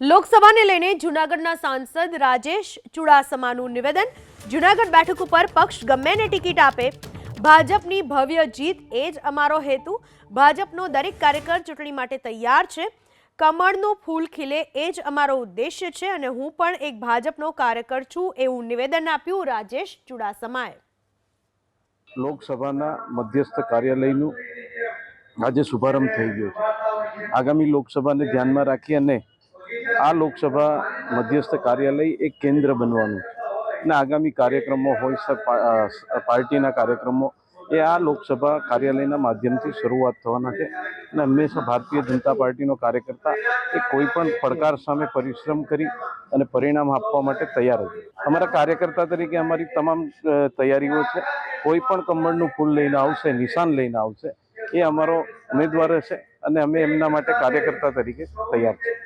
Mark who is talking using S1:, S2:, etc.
S1: લોકસભાને લઈને જૂનાગઢના સાંસદ રાજેશ ચુડાસમાનું નિવેદન। જૂનાગઢ બેઠક ઉપર પક્ષ ગમે ને ટિકિટ આપે, ભાજપની ભવ્ય જીત એ જ અમારો હેતુ। ભાજપનો દરેક કાર્યકર ચૂંટણી માટે તૈયાર છે। કમળનું ફૂલ ખીલે એ જ અમારો ઉદ્દેશ્ય છે અને હું પણ એક ભાજપનો કાર્યકર છું, એવું નિવેદન આપ્યું રાજેશ ચુડાસમાએ।
S2: લોકસભાના મધ્યસ્થ કાર્યાલયનું આજે શુભારંભ થઈ ગયો છે। આગામી લોકસભાને ધ્યાનમાં રાખી અને આ લોકસભા મધ્યસ્થ કાર્યાલય એક કેન્દ્ર બનવાનું છે અને આગામી કાર્યક્રમો હોય પાર્ટીના કાર્યક્રમો એ આ લોકસભા કાર્યાલયના માધ્યમથી શરૂઆત થવાના છે અને હંમેશા ભારતીય જનતા પાર્ટીનો કાર્યકર્તા એ કોઈ પણ પડકાર સામે પરિશ્રમ કરી અને પરિણામ આપવા માટે તૈયાર છે। અમારા કાર્યકર્તા તરીકે અમારી તમામ તૈયારીઓ છે। કોઈ પણ કમળનું ફૂલ લઈને આવશે, નિશાન લઈને આવશે, એ અમારો ઉમેદવાર હશે અને અમે એમના માટે કાર્યકર્તા તરીકે તૈયાર છે।